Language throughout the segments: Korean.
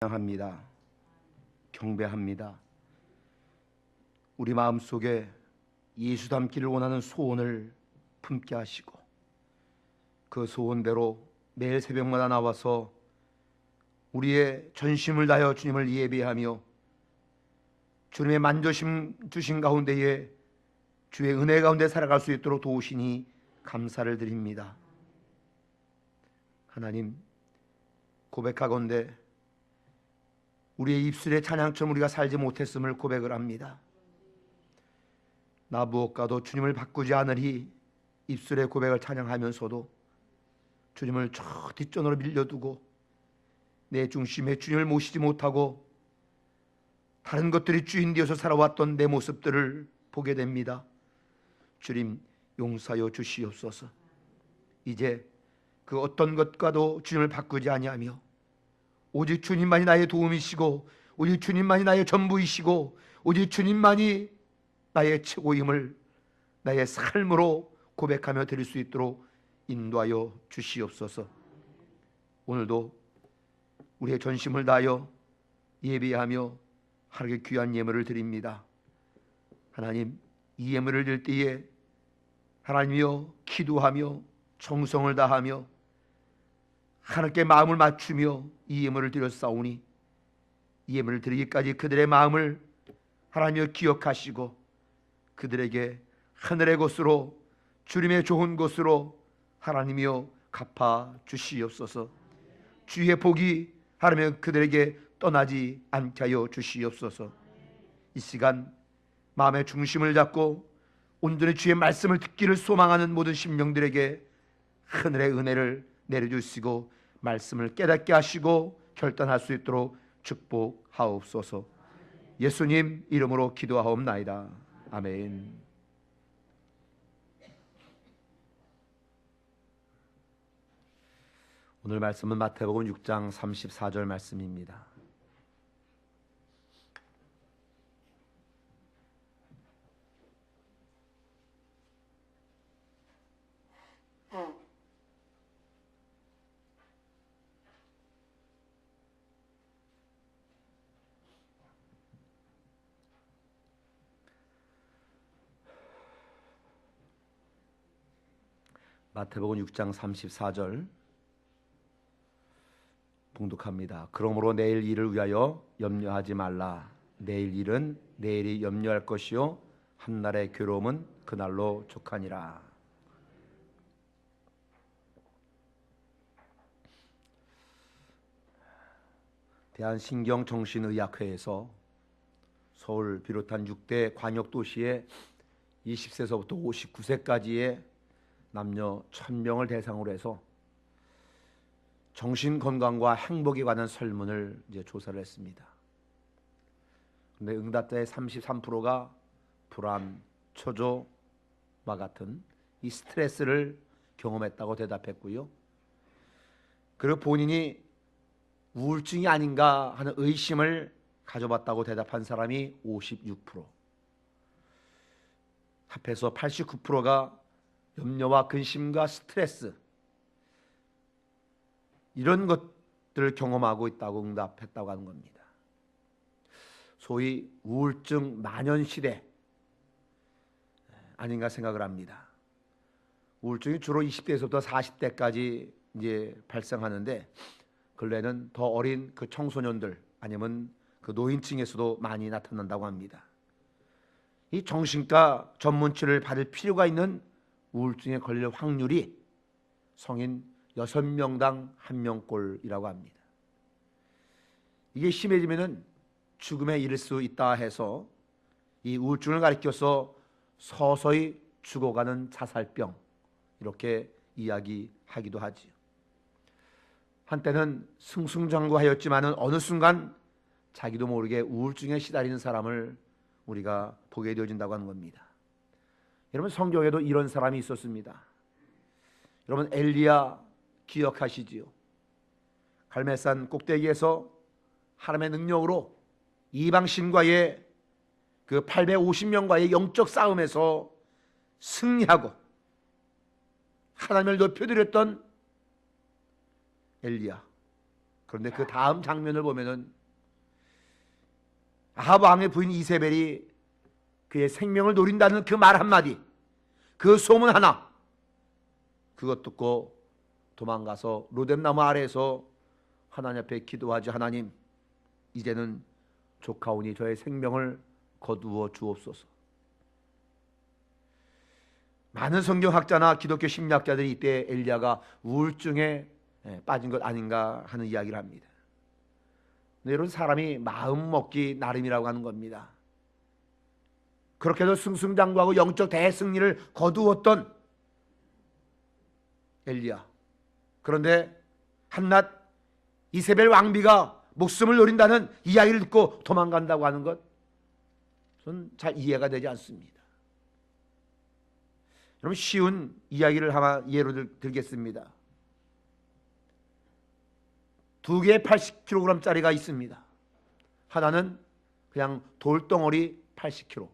합니다. 경배합니다. 우리 마음속에 예수 닮기를 원하는 소원을 품게 하시고 그 소원대로 매일 새벽마다 나와서 우리의 전심을 다하여 주님을 예배하며 주님의 만조심 주신 가운데에 주의 은혜 가운데 살아갈 수 있도록 도우시니 감사를 드립니다. 하나님, 고백하건대 우리의 입술의 찬양처럼 우리가 살지 못했음을 고백을 합니다. 나 무엇과도 주님을 바꾸지 않으리 입술의 고백을 찬양하면서도 주님을 저 뒷전으로 밀려두고 내 중심에 주님을 모시지 못하고 다른 것들이 주인 되어서 살아왔던 내 모습들을 보게 됩니다. 주님, 용서하여 주시옵소서. 이제 그 어떤 것과도 주님을 바꾸지 아니하며 오직 주님만이 나의 도움이시고 오직 주님만이 나의 전부이시고 오직 주님만이 나의 최고임을 나의 삶으로 고백하며 드릴 수 있도록 인도하여 주시옵소서. 오늘도 우리의 전심을 다하여 예배하며 하나님께 귀한 예물을 드립니다. 하나님, 이 예물을 드릴 때에 하나님이여 기도하며 정성을 다하며 하나님께 마음을 맞추며 이 예물을 드렸사오니 이 예물을 드리기까지 그들의 마음을 하나님이여 기억하시고 그들에게 하늘의 곳으로 주님의 좋은 곳으로 하나님이여 갚아 주시옵소서. 주의 복이 하나님이여 그들에게 떠나지 않게 하여 주시옵소서. 이 시간 마음의 중심을 잡고 온전히 주의 말씀을 듣기를 소망하는 모든 심령들에게 하늘의 은혜를 내려주시고 말씀을 깨닫게 하시고 결단할 수 있도록 축복하옵소서. 예수님 이름으로 기도하옵나이다. 아멘. 오늘 말씀은 마태복음 6장 34절 말씀입니다. 마태복음 6장 34절 봉독합니다. 그러므로 내일 일을 위하여 염려하지 말라. 내일 일은 내일이 염려할 것이요 한날의 괴로움은 그날로 족하니라. 대한신경정신의학회에서 서울 비롯한 6대 광역도시의 20세서부터 59세까지의 남녀 1000명을 대상으로 해서 정신건강과 행복에 관한 설문을 조사를 했습니다. 그런데 응답자의 33%가 불안, 초조와 같은 이 스트레스를 경험했다고 대답했고요. 그리고 본인이 우울증이 아닌가 하는 의심을 가져봤다고 대답한 사람이 56%, 합해서 89%가 염려와 근심과 스트레스 이런 것들을 경험하고 있다고 응답했다고 하는 겁니다. 소위 우울증 만연시대 아닌가 생각을 합니다. 우울증이 주로 20대에서부터 40대까지 이제 발생하는데 근래는 더 어린 그 청소년들 아니면 그 노인층에서도 많이 나타난다고 합니다. 이 정신과 전문치료를 받을 필요가 있는 우울증에 걸릴 확률이 성인 6명당 1명꼴이라고 합니다. 이게 심해지면은 죽음에 이를 수 있다 해서 이 우울증을 가리켜서 서서히 죽어가는 자살병 이렇게 이야기하기도 하지요. 한때는 승승장구하였지만은 어느 순간 자기도 모르게 우울증에 시달리는 사람을 우리가 보게 되어진다고 하는 겁니다. 여러분, 성경에도 이런 사람이 있었습니다. 여러분, 엘리야 기억하시지요? 갈멜산 꼭대기에서 하나님의 능력으로 이방신과의 그 850명과의 영적 싸움에서 승리하고 하나님을 높여드렸던 엘리야. 그런데 그 다음 장면을 보면은 아합 왕의 부인 이세벨이 그의 생명을 노린다는 그 말 한마디, 그 소문 하나, 그것 듣고 도망가서 로뎀나무 아래에서 하나님 앞에 기도하지. 하나님, 이제는 조카오니 저의 생명을 거두어 주옵소서. 많은 성경학자나 기독교 심리학자들이 이때 엘리야가 우울증에 빠진 것 아닌가 하는 이야기를 합니다. 여러분, 사람이 마음 먹기 나름이라고 하는 겁니다. 그렇게 해서 승승장구하고 영적 대승리를 거두었던 엘리야. 그런데 한낱 이세벨 왕비가 목숨을 노린다는 이야기를 듣고 도망간다고 하는 것, 저는 잘 이해가 되지 않습니다. 여러분, 쉬운 이야기를 하나 예로 들겠습니다. 두 개의 80kg짜리가 있습니다. 하나는 그냥 돌덩어리 80kg,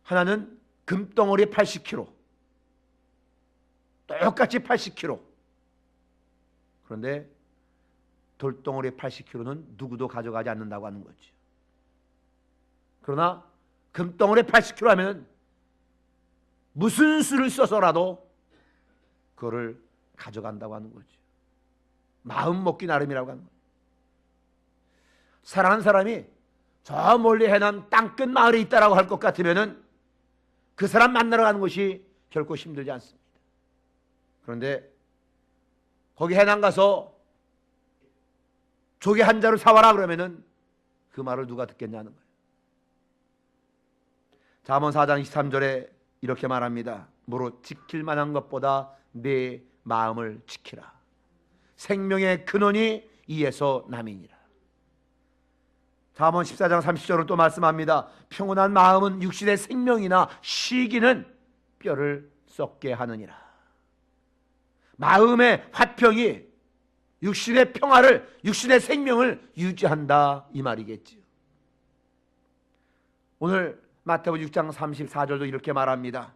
하나는 금덩어리 80kg, 똑같이 80kg. 그런데 돌덩어리 80kg는 누구도 가져가지 않는다고 하는 거죠. 그러나 금덩어리 80kg 하면 무슨 수를 써서라도 그거를 가져간다고 하는 거죠. 마음 먹기 나름이라고 하는 거예요. 사랑하는 사람이 저 멀리 해남 땅끝 마을에 있다라고 할 것 같으면은 그 사람 만나러 가는 것이 결코 힘들지 않습니다. 그런데 거기 해남 가서 조개 한 자루 사와라 그러면은 그 말을 누가 듣겠냐는 거예요. 잠언 4장 23절에 이렇게 말합니다. 무릇 지킬 만한 것보다 내 마음을 지키라. 생명의 근원이 이에서 남이니라. 잠언 14장 30절은 또 말씀합니다. 평온한 마음은 육신의 생명이나 쉬기는 뼈를 썩게 하느니라. 마음의 화평이 육신의 평화를, 육신의 생명을 유지한다, 이 말이겠지요. 오늘 마태복음 6장 34절도 이렇게 말합니다.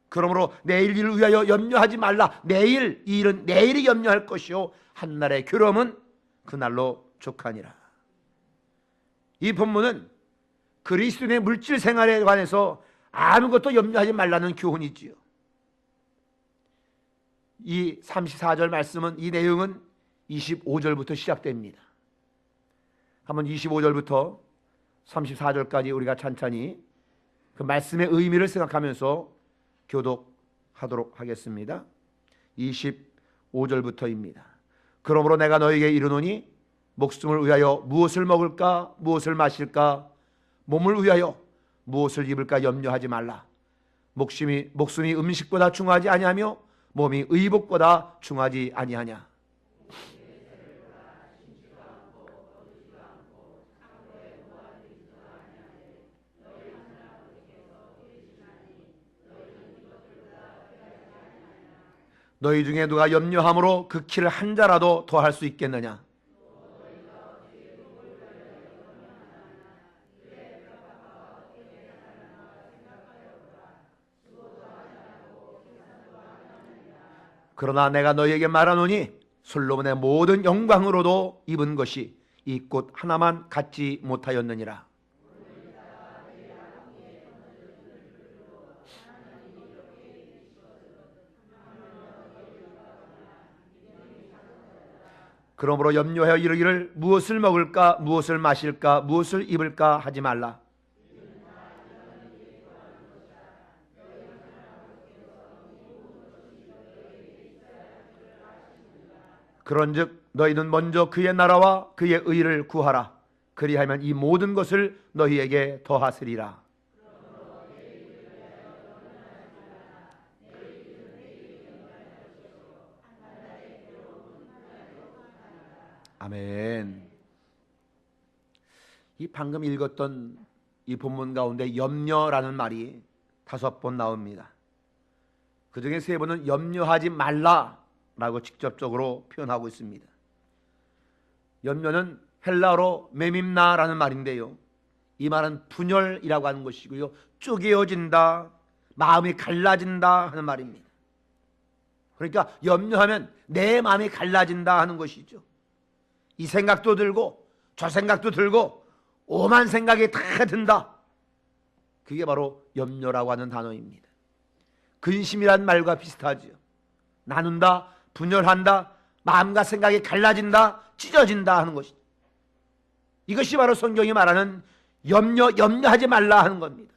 그러므로 내일 일을 위하여 염려하지 말라. 내일 이 일은 내일이 염려할 것이요 한날의 괴로움은 그날로 족하니라. 이 본문은 그리스도인의 물질 생활에 관해서 아무것도 염려하지 말라는 교훈이지요. 이 34절 말씀은, 이 내용은 25절부터 시작됩니다. 한번 25절부터 34절까지 우리가 찬찬히 그 말씀의 의미를 생각하면서 교독하도록 하겠습니다. 25절부터입니다. 그러므로 내가 너에게 이르노니 목숨을 위하여 무엇을 먹을까 무엇을 마실까, 몸을 위하여 무엇을 입을까 염려하지 말라. 목숨이 음식보다 중하지 아니하며 몸이 의복보다 중하지 아니하냐. 너희 중에 누가 염려함으로 그 키를 한 자라도 더할 수 있겠느냐. 그러나 내가 너희에게 말하노니 솔로몬의 모든 영광으로도 입은 것이 이 꽃 하나만 갖지 못하였느니라. 그러므로 염려하여 이르기를 무엇을 먹을까 무엇을 마실까 무엇을 입을까 하지 말라. 그런즉 너희는 먼저 그의 나라와 그의 의를 구하라. 그리하면 이 모든 것을 너희에게 더하시리라. 아멘. 이 방금 읽었던 이 본문 가운데 염려라는 말이 5번 나옵니다. 그 중에 3번은 염려하지 말라라고 직접적으로 표현하고 있습니다. 염려는 헬라어로 메밈나라는 말인데요, 이 말은 분열이라고 하는 것이고요, 쪼개어진다, 마음이 갈라진다 하는 말입니다. 그러니까 염려하면 내 마음이 갈라진다 하는 것이죠. 이 생각도 들고 저 생각도 들고 오만 생각이 다 든다. 그게 바로 염려라고 하는 단어입니다. 근심이란 말과 비슷하지요. 나눈다, 분열한다, 마음과 생각이 갈라진다, 찢어진다 하는 것이죠. 이것이 바로 성경이 말하는 염려하지 말라 하는 겁니다.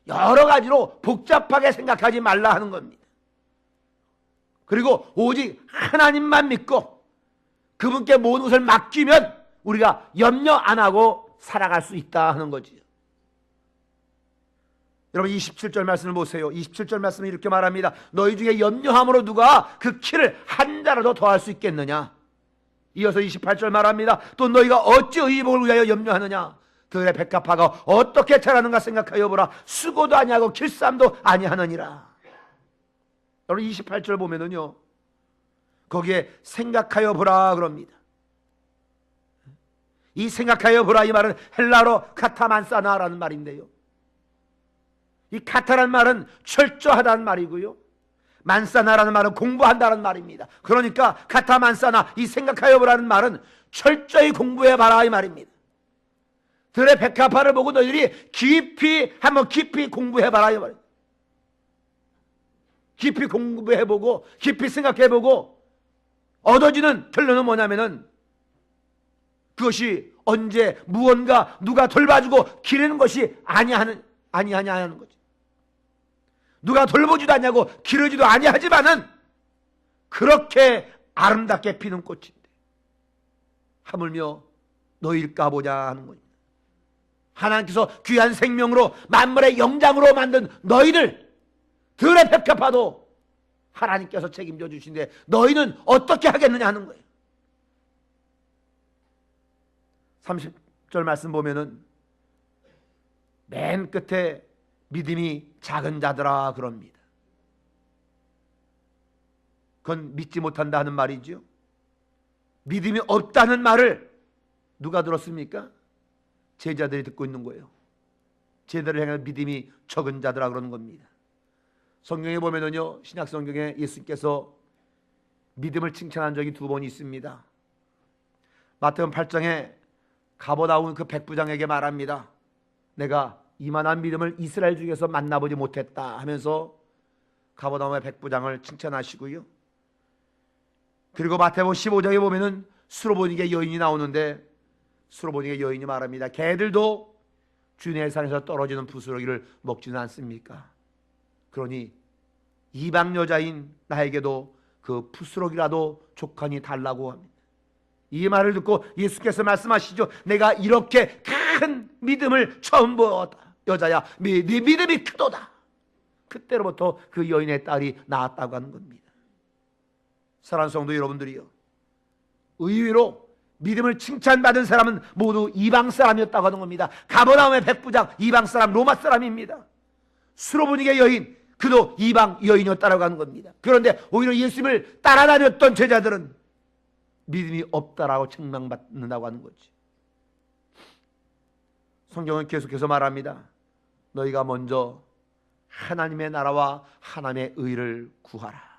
여러 가지로 복잡하게 생각하지 말라 하는 겁니다. 그리고 오직 하나님만 믿고 그분께 모든 것을 맡기면 우리가 염려 안 하고 살아갈 수 있다 하는 거지요. 여러분 27절 말씀을 보세요. 27절 말씀은 이렇게 말합니다. 너희 중에 염려함으로 누가 그 키를 한 자라도 더할 수 있겠느냐. 이어서 28절 말합니다. 또 너희가 어찌 의복을 위하여 염려하느냐. 그들의 백합화가 어떻게 자라는가 생각하여 보라. 수고도 아니하고 길쌈도 아니하느니라. 여러분 28절 보면은요, 거기에 생각하여 보라 그럽니다. 이 생각하여 보라 이 말은 헬라어로 카타만사나라는 말인데요, 이 카타라는 말은 철저하다는 말이고요, 만사나라는 말은 공부한다는 말입니다. 그러니까 카타만사나, 이 생각하여 보라는 말은 철저히 공부해봐라 이 말입니다. 들의 백합화를 보고 너희들이 깊이 공부해봐라 이 말입니다. 깊이 공부해보고 깊이 생각해보고 얻어지는 결론은 뭐냐면은 그것이 언제 무언가 누가 돌봐주고 기르는 것이 아니하는 거지. 누가 돌보지도 않냐고 기르지도 아니하지만은 그렇게 아름답게 피는 꽃인데 하물며 너희일까 보냐 하는 거입니다. 하나님께서 귀한 생명으로 만물의 영장으로 만든 너희들 들의 백합화도 하나님께서 책임져 주신데 너희는 어떻게 하겠느냐 하는 거예요. 30절 말씀 보면은 맨 끝에 믿음이 작은 자들아 그럽니다. 그건 믿지 못한다 하는 말이죠. 믿음이 없다는 말을 누가 들었습니까? 제자들이 듣고 있는 거예요. 제자들을 향해 믿음이 적은 자들아 그러는 겁니다. 성경에 보면은요, 신약 성경에 예수께서 믿음을 칭찬한 적이 2번 있습니다. 마태복음 8장에 가버나움 그 백부장에게 말합니다. 내가 이만한 믿음을 이스라엘 중에서 만나보지 못했다 하면서 가버나움의 백부장을 칭찬하시고요. 그리고 마태복음 15장에 보면은 수로보니게 여인이 나오는데 수로보니게 여인이 말합니다. 개들도 주님의 산에서 떨어지는 부스러기를 먹지는 않습니까? 그러니 이방 여자인 나에게도 그 부스러기라도 족하니 달라고 합니다. 이 말을 듣고 예수께서 말씀하시죠. 내가 이렇게 큰 믿음을 처음 보았다. 여자야, 네 믿음이 크도다. 그때로부터 그 여인의 딸이 낳았다고 하는 겁니다. 사랑하는 성도 여러분들이요, 의외로 믿음을 칭찬받은 사람은 모두 이방 사람이었다고 하는 겁니다. 가버나움의 백부장 이방 사람, 로마 사람입니다. 수로보니게 여인, 그도 이방 여인이었다고 하는 겁니다. 그런데 오히려 예수님을 따라다녔던 제자들은 믿음이 없다라고 책망받는다고 하는 거지. 성경은 계속해서 말합니다. 너희가 먼저 하나님의 나라와 하나님의 의를 구하라.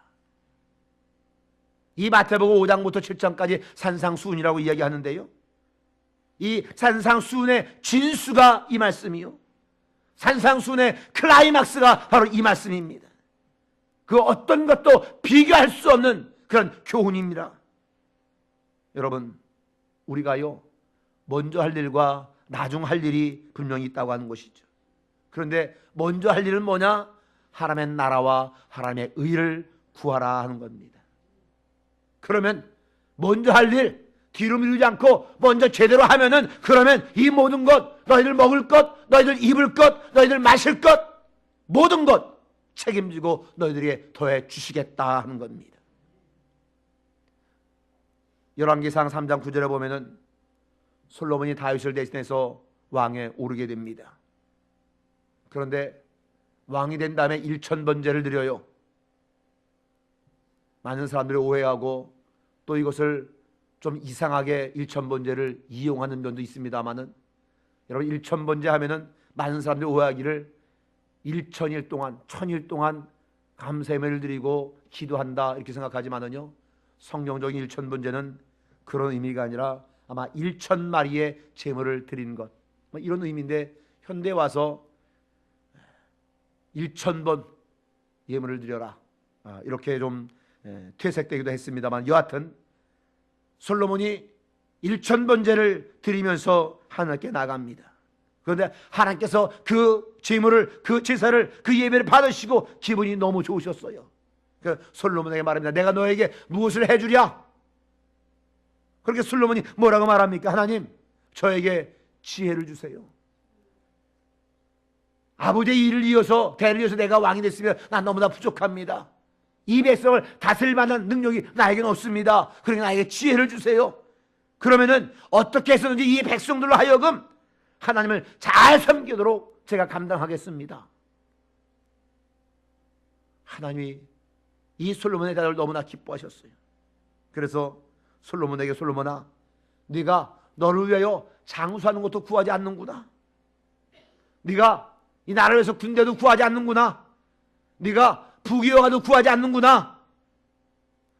이 마태복음 5장부터 7장까지 산상수훈이라고 이야기하는데요, 이 산상수훈의 진수가 이 말씀이요, 산상수훈의 클라이막스가 바로 이 말씀입니다. 그 어떤 것도 비교할 수 없는 그런 교훈입니다. 여러분, 우리가요 먼저 할 일과 나중 할 일이 분명히 있다고 하는 것이죠. 그런데 먼저 할 일은 뭐냐? 하나님의 나라와 하나님의 의를 구하라 하는 겁니다. 그러면 먼저 할 일 뒤로 미루지 않고 먼저 제대로 하면은, 그러면 이 모든 것, 너희들 먹을 것, 너희들 입을 것, 너희들 마실 것, 모든 것 책임지고 너희들에게 더해 주시겠다 하는 겁니다. 열왕기상 3장 9절에 보면은 솔로몬이 다윗을 대신해서 왕에 오르게 됩니다. 그런데 왕이 된 다음에 1000번제를 드려요. 많은 사람들이 오해하고 또 이것을 좀 이상하게 1000번제를 이용하는 면도 있습니다만은, 여러분 1000번제 하면은 많은 사람들이 오해하기를 1000일 동안 1000일 동안 감사의를 드리고 기도한다 이렇게 생각하지만은요, 성경적인 일천번제는 그런 의미가 아니라 아마 1,000마리의 제물을 드린 것, 이런 의미인데, 현대에 와서 1,000번 예물을 드려라 이렇게 좀 퇴색되기도 했습니다만, 여하튼 솔로몬이 1,000번제를 드리면서 하나님께 나갑니다. 그런데 하나님께서 그 제물을, 그 제사를, 그 예배를 받으시고 기분이 너무 좋으셨어요. 솔로몬에게 말합니다. 내가 너에게 무엇을 해주랴? 그렇게 솔로몬이 뭐라고 말합니까? 하나님, 저에게 지혜를 주세요. 아버지의 일을 이어서, 대를 이어서 내가 왕이 됐으면 난 너무나 부족합니다. 이 백성을 다스릴 만한 능력이 나에게는 없습니다. 그러니 나에게 지혜를 주세요. 그러면은 어떻게 해서든지 이 백성들로 하여금 하나님을 잘 섬기도록 제가 감당하겠습니다. 하나님이 이 솔로몬의 대답을 너무나 기뻐하셨어요. 그래서 솔로몬에게, 솔로몬아, 네가 너를 위하여 장수하는 것도 구하지 않는구나. 네가 이 나라를 위해서 군대도 구하지 않는구나. 네가 부귀영화도 구하지 않는구나.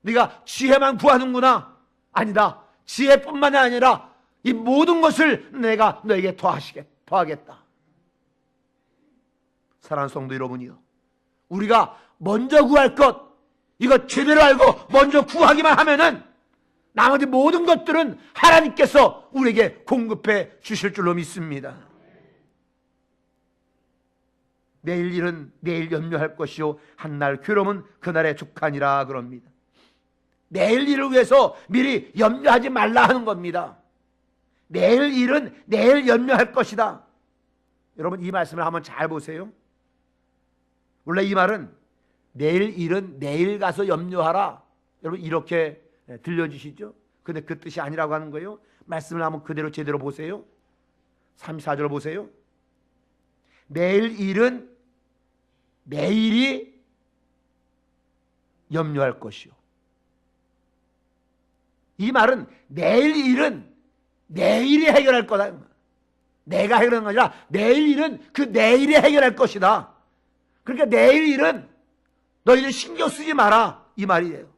네가 지혜만 구하는구나. 아니다. 지혜뿐만이 아니라 이 모든 것을 내가 너에게 더하겠다. 사랑하는 성도 여러분이요, 우리가 먼저 구할 것, 이거 제대로 알고 먼저 구하기만 하면은 나머지 모든 것들은 하나님께서 우리에게 공급해 주실 줄로 믿습니다. 내일 일은 내일 염려할 것이요 한날 괴로움은 그날의 족하니라 그럽니다. 내일 일을 위해서 미리 염려하지 말라 하는 겁니다. 내일 일은 내일 염려할 것이다. 여러분, 이 말씀을 한번 잘 보세요. 원래 이 말은 내일 일은 내일 가서 염려하라, 여러분 이렇게 들려주시죠. 근데 그 뜻이 아니라고 하는 거예요. 말씀을 한번 그대로 제대로 보세요. 34절 보세요. 내일 일은 내일이 염려할 것이요. 이 말은 내일 일은 내일이 해결할 거다. 내가 해결하는 게 아니라 내일 일은 그 내일이 해결할 것이다. 그러니까 내일 일은 너희들 신경 쓰지 마라, 이 말이에요.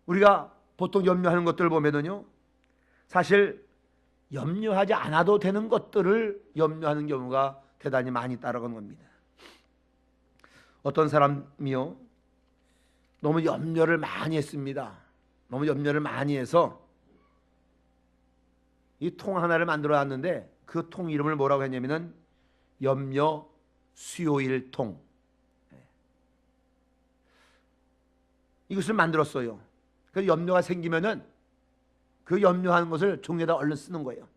우리가 보통 염려하는 것들을 보면은요, 사실 염려하지 않아도 되는 것들을 염려하는 경우가 대단히 많이 따라가는 겁니다. 어떤 사람이요, 너무 염려를 많이 했습니다. 너무 염려를 많이 해서 이 통 하나를 만들어 놨는데, 그 통 이름을 뭐라고 했냐면은 염려 수요일 통. 이것을 만들었어요. 그래서 염려가 생기면은 그 염려하는 것을 종이에다 얼른 쓰는 거예요.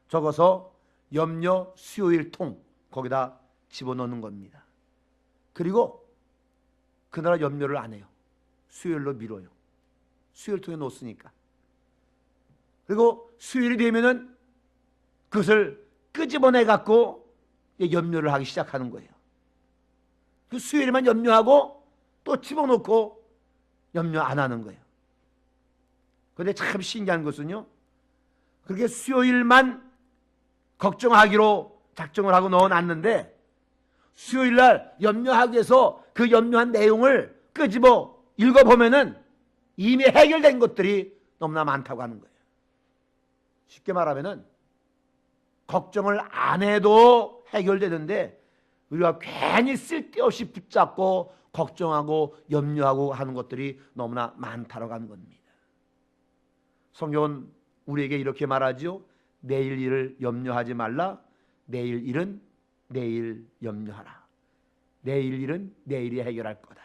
적어서 염려 수요일 통, 거기다 집어넣는 겁니다. 그리고 그날 염려를 안 해요. 수요일로 미뤄요. 수요일 통에 놓았으니까. 그리고 수요일이 되면은 그것을 끄집어내 갖고 염려를 하기 시작하는 거예요. 그 수요일만 염려하고 또 집어넣고 염려 안 하는 거예요. 그런데 참 신기한 것은요, 그렇게 수요일만 걱정하기로 작정을 하고 넣어놨는데, 수요일날 염려하기 위해서 그 염려한 내용을 끄집어 읽어보면은 이미 해결된 것들이 너무나 많다고 하는 거예요. 쉽게 말하면은 걱정을 안 해도 해결되는데, 우리가 괜히 쓸데없이 붙잡고 걱정하고 염려하고 하는 것들이 너무나 많다고 하는 겁니다. 성경은 우리에게 이렇게 말하죠. 내일 일을 염려하지 말라. 내일 일은 내일 염려하라. 내일 일은 내일이 해결할 거다.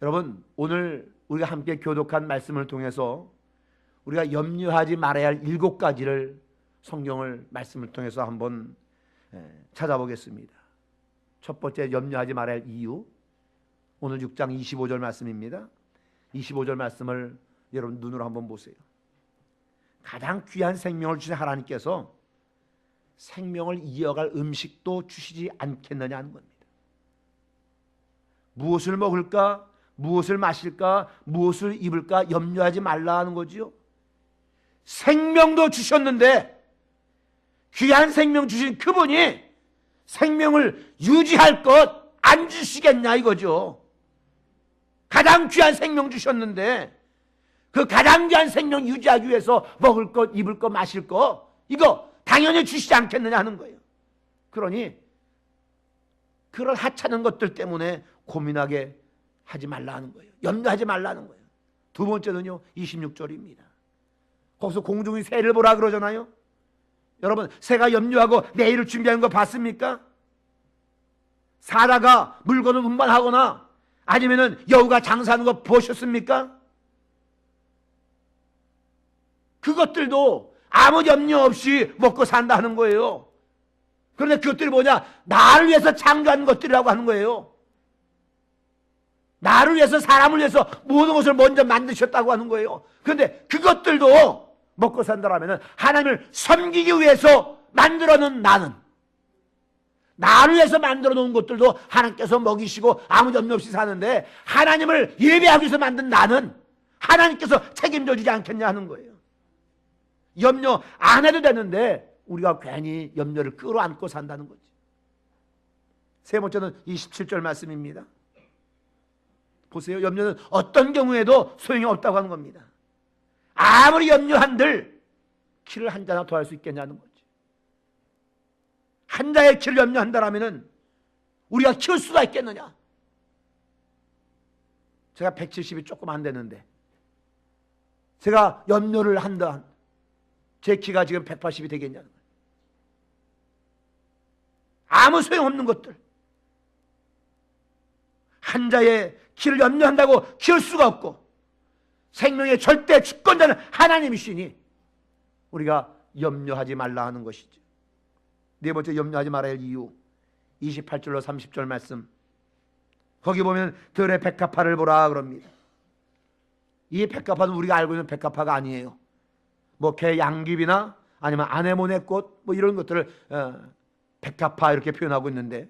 여러분, 오늘 우리가 함께 교독한 말씀을 통해서 우리가 염려하지 말아야 할 7가지를 성경을 말씀을 통해서 한번 찾아보겠습니다. 첫 번째, 염려하지 말아야 할 이유, 오늘 6장 25절 말씀입니다. 25절 말씀을 여러분 눈으로 한번 보세요. 가장 귀한 생명을 주신 하나님께서 생명을 이어갈 음식도 주시지 않겠느냐 하는 겁니다. 무엇을 먹을까, 무엇을 마실까, 무엇을 입을까 염려하지 말라 하는 거지요. 생명도 주셨는데, 귀한 생명 주신 그분이 생명을 유지할 것 안 주시겠냐 이거죠. 가장 귀한 생명 주셨는데 그 가장 귀한 생명 유지하기 위해서 먹을 것, 입을 것, 마실 것 이거 당연히 주시지 않겠느냐 하는 거예요. 그러니 그런 하찮은 것들 때문에 고민하게 하지 말라 하는 거예요. 염려하지 말라는 거예요. 두 번째는요, 26절입니다. 거기서 공중의 새를 보라 그러잖아요. 여러분, 새가 염려하고 내일을 준비하는 거 봤습니까? 사다가 물건을 운반하거나 아니면은 여우가 장사하는 거 보셨습니까? 그것들도 아무 염려 없이 먹고 산다는 거예요. 그런데 그것들이 뭐냐? 나를 위해서 창조한 것들이라고 하는 거예요. 나를 위해서, 사람을 위해서 모든 것을 먼저 만드셨다고 하는 거예요. 그런데 그것들도 먹고 산다라면 하나님을 섬기기 위해서 만들어놓은 나를 위해서 만들어 놓은 것들도 하나님께서 먹이시고 아무 염려 없이 사는데 하나님을 예배하기 위해서 만든 나는 하나님께서 책임져 주지 않겠냐 하는 거예요. 염려 안 해도 되는데 우리가 괜히 염려를 끌어안고 산다는 거지. 세 번째는 27절 말씀입니다. 보세요. 염려는 어떤 경우에도 소용이 없다고 하는 겁니다. 아무리 염려한들 키를 한 자나 더 할 수 있겠냐는 거지. 한 자의 키를 염려한다라면 우리가 키울 수가 있겠느냐? 제가 170이 조금 안 되는데 제가 염려를 한다. 제 키가 지금 180이 되겠냐는 거예요. 아무 소용없는 것들. 한 자의 키를 염려한다고 키울 수가 없고 생명의 절대 주권자는 하나님이시니 우리가 염려하지 말라 하는 것이죠. 네 번째 염려하지 말아야 할 이유 28절로 30절 말씀 거기 보면 들의 백합화를 보라 그럽니다. 이 백합화는 우리가 알고 있는 백합화가 아니에요. 뭐 개 양귀비나 아니면 아네모네 꽃 뭐 이런 것들을 백합화 이렇게 표현하고 있는데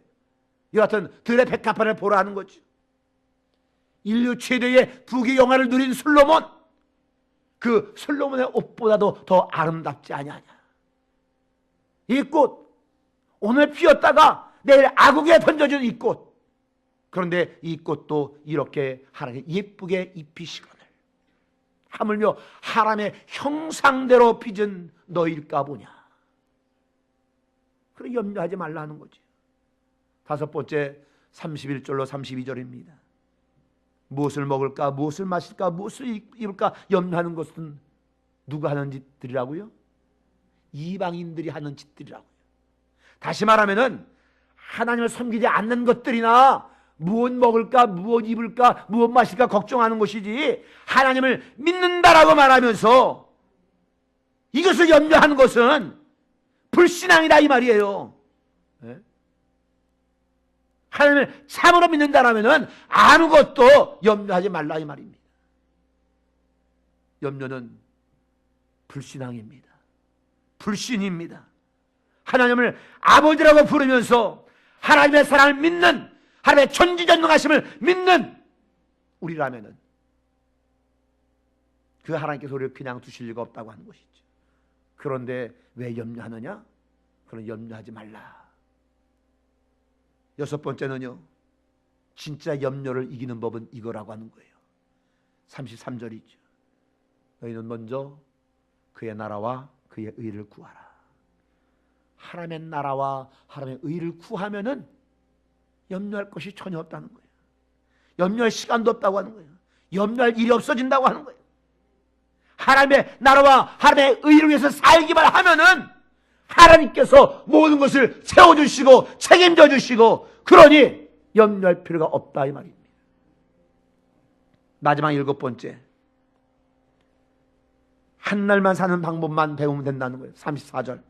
이 같은 들의 백합화를 보라 하는 거죠. 인류 최대의 부귀영화를 누린 솔로몬, 그 솔로몬의 옷보다도 더 아름답지 아니하냐. 이 꽃 오늘 피었다가 내일 아궁이에 던져진 이 꽃, 그런데 이 꽃도 이렇게 하나님께 예쁘게 입히시거늘 하물며 하나님의 형상대로 빚은 너일까 보냐. 그래 염려하지 말라는 거지. 다섯 번째 31절로 32절입니다. 무엇을 먹을까, 무엇을 마실까, 무엇을 입을까 염려하는 것은 누가 하는 짓들이라고요? 이방인들이 하는 짓들이라고요. 다시 말하면은 하나님을 섬기지 않는 것들이나 무엇 먹을까, 무엇 입을까, 무엇 마실까 걱정하는 것이지 하나님을 믿는다라고 말하면서 이것을 염려하는 것은 불신앙이다 이 말이에요. 네? 하나님을 참으로 믿는다라면 아무것도 염려하지 말라 이 말입니다. 염려는 불신앙입니다. 불신입니다. 하나님을 아버지라고 부르면서 하나님의 사랑을 믿는, 하나님의 전지전능하심을 믿는 우리라면은 그 하나님께서 우리를 그냥 두실 리가 없다고 하는 것이죠. 그런데 왜 염려하느냐? 그런 염려하지 말라. 여섯 번째는요, 진짜 염려를 이기는 법은 이거라고 하는 거예요. 33절이죠. 너희는 먼저 그의 나라와 그의 의를 구하라. 하나님의 나라와 하나님의 의를 구하면은 염려할 것이 전혀 없다는 거예요. 염려할 시간도 없다고 하는 거예요. 염려할 일이 없어진다고 하는 거예요. 하나님의 나라와 하나님의 의를 위해서 살기만 하면은 하나님께서 모든 것을 채워주시고 책임져 주시고 그러니 염려할 필요가 없다 이 말입니다. 마지막 일곱 번째, 한 날만 사는 방법만 배우면 된다는 거예요. 34절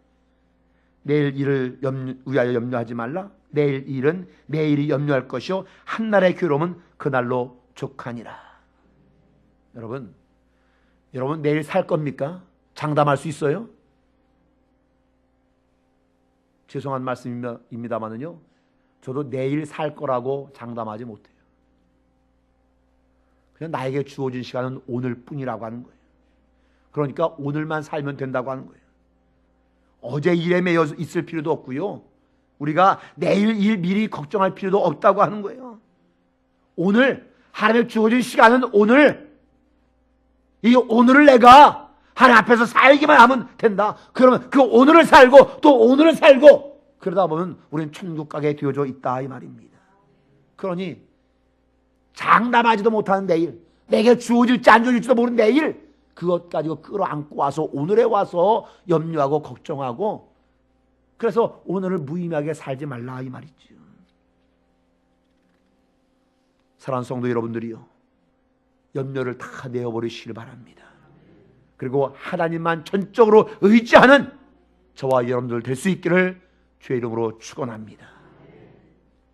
내일 일을 위하여 염려하지 말라. 내일 일은 내일이 염려할 것이요 한 날의 괴로움은 그날로 족하니라. 여러분 내일 살 겁니까? 장담할 수 있어요? 죄송한 말씀입니다만은요, 저도 내일 살 거라고 장담하지 못해요. 그냥 나에게 주어진 시간은 오늘뿐이라고 하는 거예요. 그러니까 오늘만 살면 된다고 하는 거예요. 어제 일에 매여 있을 필요도 없고요, 우리가 내일 일 미리 걱정할 필요도 없다고 하는 거예요. 오늘 하나님의 주어진 시간은 오늘, 이 오늘을 내가 하나님 앞에서 살기만 하면 된다. 그러면 그 오늘을 살고 또 오늘을 살고 그러다 보면 우리는 천국 가게 되어져 있다 이 말입니다. 그러니 장담하지도 못하는 내일, 내게 주어질지 안 주어질지도 모르는 내일, 그것 가지고 끌어안고 와서 오늘에 와서 염려하고 걱정하고, 그래서 오늘을 무의미하게 살지 말라 이 말이죠. 사랑하는 성도 여러분들이요, 염려를 다 내어버리시길 바랍니다. 그리고 하나님만 전적으로 의지하는 저와 여러분들 될 수 있기를 주의 이름으로 축원합니다.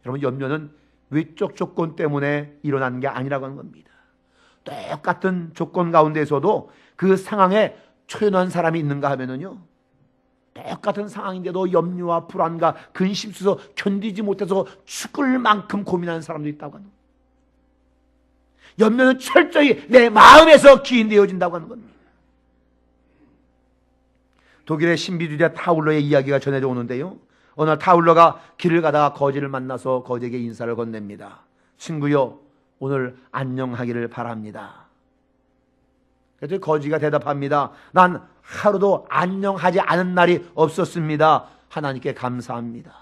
여러분, 염려는 외적 조건 때문에 일어나는 게 아니라고 하는 겁니다. 똑같은 조건 가운데서도 그 상황에 초연한 사람이 있는가 하면은요, 똑같은 상황인데도 염려와 불안과 근심 속에서 견디지 못해서 죽을 만큼 고민하는 사람도 있다고 하는 겁니다. 염려는 철저히 내 마음에서 기인되어진다고 하는 겁니다. 독일의 신비주의자 타울러의 이야기가 전해져 오는데요, 어느 날 타울러가 길을 가다가 거지를 만나서 거지에게 인사를 건넵니다. 친구요, 오늘 안녕하기를 바랍니다. 그래서 거지가 대답합니다. 난 하루도 안녕하지 않은 날이 없었습니다. 하나님께 감사합니다.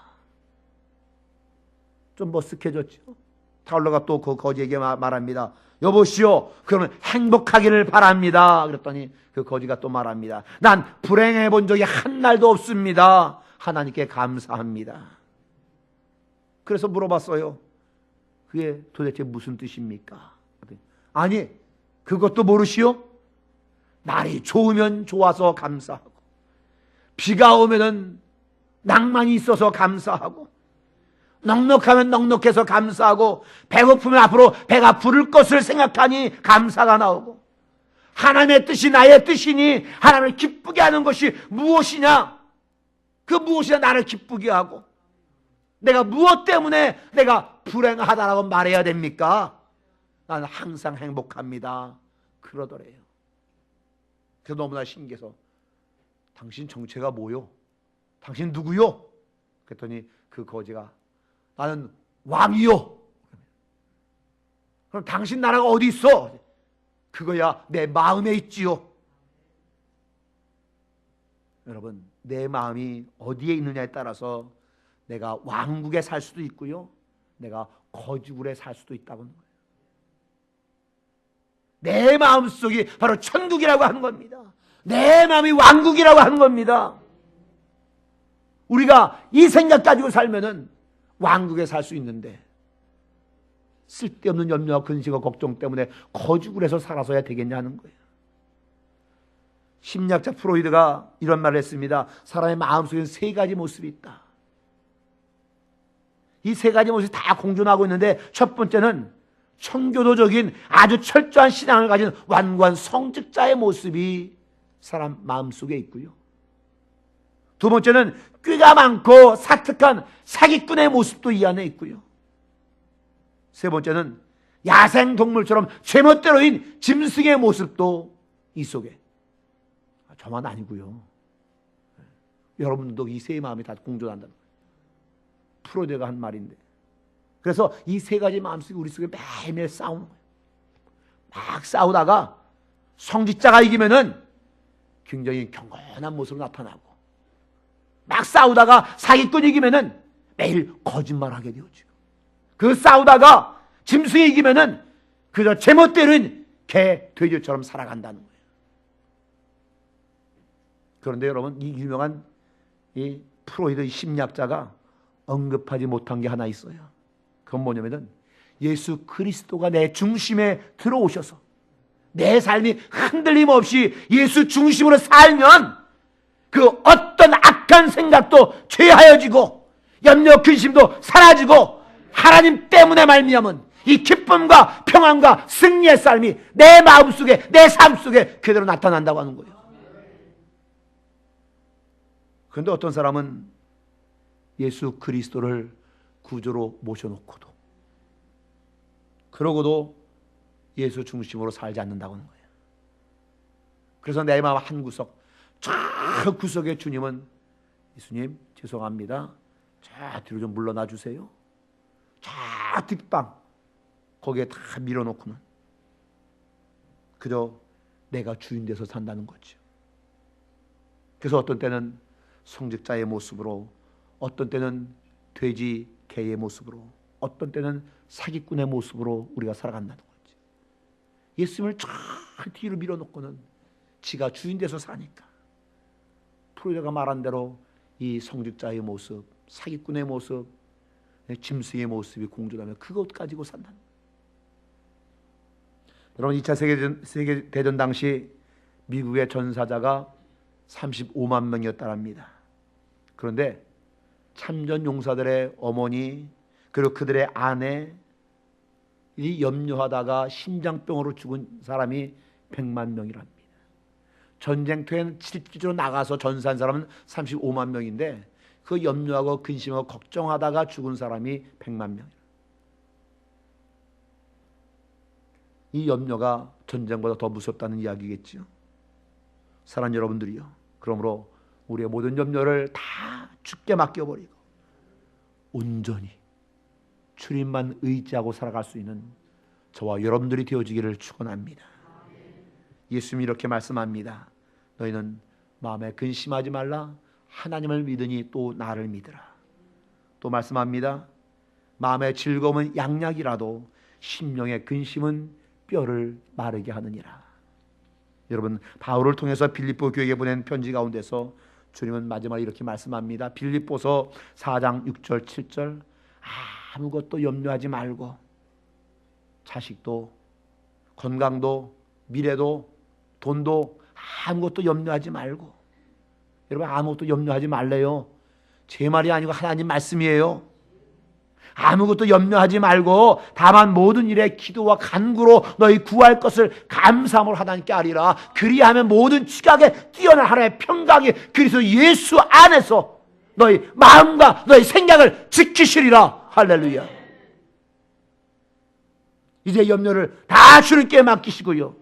좀 머쓱해졌죠. 타울러가 또 그 거지에게 말합니다. 여보시오, 그러면 행복하기를 바랍니다. 그랬더니 그 거지가 또 말합니다. 난 불행해 본 적이 한 날도 없습니다. 하나님께 감사합니다. 그래서 물어봤어요. 그게 도대체 무슨 뜻입니까? 아니, 그것도 모르시오? 날이 좋으면 좋아서 감사하고, 비가 오면은 낭만이 있어서 감사하고, 넉넉하면 넉넉해서 감사하고, 배고프면 앞으로 배가 부를 것을 생각하니 감사가 나오고, 하나님의 뜻이 나의 뜻이니 하나님을 기쁘게 하는 것이 무엇이냐? 그 무엇이냐 나를 기쁘게 하고, 내가 무엇 때문에 내가 불행하다라고 말해야 됩니까? 나는 항상 행복합니다. 그러더래요. 그래서 너무나 신기해서, 당신 정체가 뭐요? 당신 누구요? 그랬더니 그 거지가, 나는 왕이요. 그럼 당신 나라가 어디 있어? 그거야 내 마음에 있지요. 여러분, 내 마음이 어디에 있느냐에 따라서 내가 왕국에 살 수도 있고요, 내가 거지굴에 살 수도 있다는 거예요. 내 마음속이 바로 천국이라고 하는 겁니다. 내 마음이 왕국이라고 하는 겁니다. 우리가 이 생각 가지고 살면은 왕국에 살 수 있는데, 쓸데없는 염려와 근심과 걱정 때문에 거지굴에서 살아서야 되겠냐는 거예요. 심리학자 프로이드가 이런 말을 했습니다. 사람의 마음속에는 세 가지 모습이 있다. 이 세 가지 모습이 다 공존하고 있는데, 첫 번째는 청교도적인 아주 철저한 신앙을 가진 완고한 성직자의 모습이 사람 마음속에 있고요, 두 번째는 꾀가 많고 사특한 사기꾼의 모습도 이 안에 있고요, 세 번째는 야생동물처럼 제멋대로인 짐승의 모습도 이 속에. 저만 아니고요, 여러분도 이 세 마음이 다 공존한다는 거예요. 프로이드가 한 말인데, 그래서 이 세 가지 마음속이 우리 속에 매일매일 싸우는 거예요. 막 싸우다가 성직자가 이기면은 굉장히 경건한 모습으로 나타나고, 막 싸우다가 사기꾼이 이기면은 매일 거짓말하게 되어지고, 그 싸우다가 짐승이 이기면은 그저 제멋대로인 개, 돼지처럼 살아간다는 거예요. 그런데 여러분, 이 유명한 이 프로이드 심리학자가 언급하지 못한 게 하나 있어요. 그건 뭐냐면은, 예수 그리스도가 내 중심에 들어오셔서 내 삶이 흔들림 없이 예수 중심으로 살면 그 어떤 악한 생각도 죄하여지고 염려 근심도 사라지고, 하나님 때문에 말미암은 이 기쁨과 평안과 승리의 삶이 내 마음속에, 내 삶 속에 그대로 나타난다고 하는 거예요. 그런데 어떤 사람은 예수 그리스도를 구주로 모셔놓고도, 그러고도 예수 중심으로 살지 않는다고 하는 거예요. 그래서 내 마음 한 구석, 저 구석에 주님은, 예수님 죄송합니다, 자 뒤로 좀 물러나 주세요. 자 뒷방 거기에 다 밀어놓고는 그저 내가 주인 돼서 산다는 거죠. 그래서 어떤 때는 성직자의 모습으로, 어떤 때는 돼지 개의 모습으로, 어떤 때는 사기꾼의 모습으로 우리가 살아간다는 거지. 예수님을 쫙 뒤로 밀어놓고는 지가 주인 돼서 사니까 프로자가 말한 대로 이 성직자의 모습, 사기꾼의 모습, 짐승의 모습이 공존하며 그것 가지고 산다는 거예요. 여러분 2차 세계대전 당시 미국의 전사자가 35만 명이었다랍니다. 그런데 참전 용사들의 어머니 그리고 그들의 아내이 염려하다가 심장병으로 죽은 사람이 100만 명이랍니다. 전쟁터에는 실제로 나가서 전사한 사람은 35만 명인데 그 염려하고 근심하고 걱정하다가 죽은 사람이 100만 명이라. 이 염려가 전쟁보다 더 무섭다는 이야기겠죠. 사랑하는 여러분들이요, 그러므로 우리의 모든 염려를 다 주께 맡겨버리고 온전히 주님만 의지하고 살아갈 수 있는 저와 여러분들이 되어지기를 축원합니다. 예수님이 이렇게 말씀합니다. 너희는 마음에 근심하지 말라. 하나님을 믿으니 또 나를 믿으라. 또 말씀합니다. 마음의 즐거움은 양약이라도 심령의 근심은 뼈를 마르게 하느니라. 여러분, 바울을 통해서 빌립보 교회에 보낸 편지 가운데서 주님은 마지막에 이렇게 말씀합니다. 빌립보서 4장 6절 7절 아무것도 염려하지 말고 자식도 건강도 미래도 돈도 아무것도 염려하지 말고. 여러분, 아무것도 염려하지 말래요. 제 말이 아니고 하나님 말씀이에요. 아무것도 염려하지 말고 다만 모든 일에 기도와 간구로 너희 구할 것을 감사함으로 하나님께 아리라. 그리하면 모든 지각에 뛰어난 하나님의 평강이 그리스도 예수 안에서 너희 마음과 너희 생각을 지키시리라. 할렐루야. 이제 염려를 다 주님께 맡기시고요,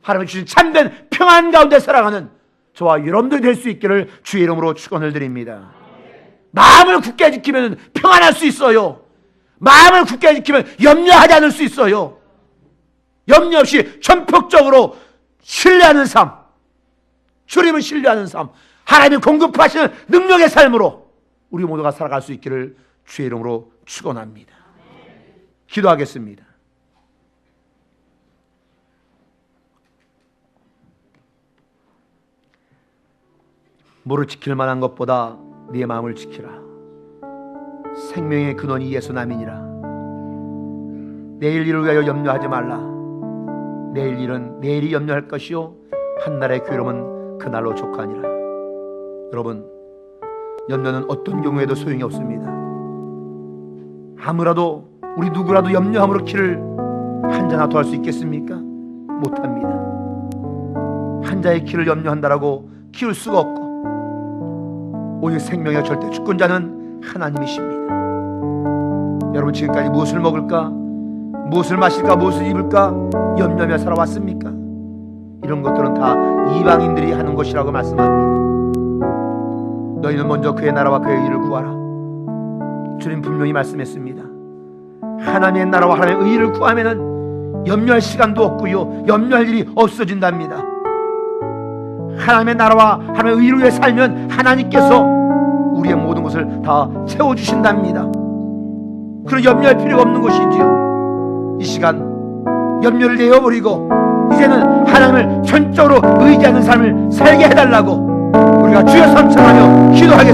하나님 주신 참된 평안 가운데 살아가는 저와 여러분들이 될 수 있기를 주의 이름으로 축원을 드립니다. 마음을 굳게 지키면 평안할 수 있어요. 마음을 굳게 지키면 염려하지 않을 수 있어요. 염려 없이 전폭적으로 신뢰하는 삶, 주님을 신뢰하는 삶, 하나님이 공급하시는 능력의 삶으로 우리 모두가 살아갈 수 있기를 주의 이름으로 축원합니다. 기도하겠습니다. 뭐를 지킬 만한 것보다 네 마음을 지키라. 생명의 근원이 예수 남이니라. 내일 일을 위하여 염려하지 말라. 내일 일은 내일이 염려할 것이요 한날의 괴로움은 그날로 족하니라. 여러분, 염려는 어떤 경우에도 소용이 없습니다. 아무라도 우리 누구라도 염려함으로 키를 한 자나 더 할 수 있겠습니까? 못합니다. 한 자의 키를 염려한다라고 키울 수가 없고 오직 생명의 절대 주권자는 하나님이십니다. 여러분, 지금까지 무엇을 먹을까, 무엇을 마실까, 무엇을 입을까 염려하며 살아왔습니까? 이런 것들은 다 이방인들이 하는 것이라고 말씀합니다. 너희는 먼저 그의 나라와 그의 의를 구하라. 주님 분명히 말씀했습니다. 하나님의 나라와 하나님의 의를 구하면은 염려할 시간도 없고요, 염려할 일이 없어진답니다. 하나님의 나라와 하나님의 의를 위해 살면 하나님께서 우리의 모든 것을 다 채워주신답니다. 그리고 염려할 필요가 없는 것이지요. 이 시간 염려를 내어버리고 이제는 하나님을 전적으로 의지하는 삶을 살게 해달라고 우리가 주여 삼창하며 기도하겠습니다.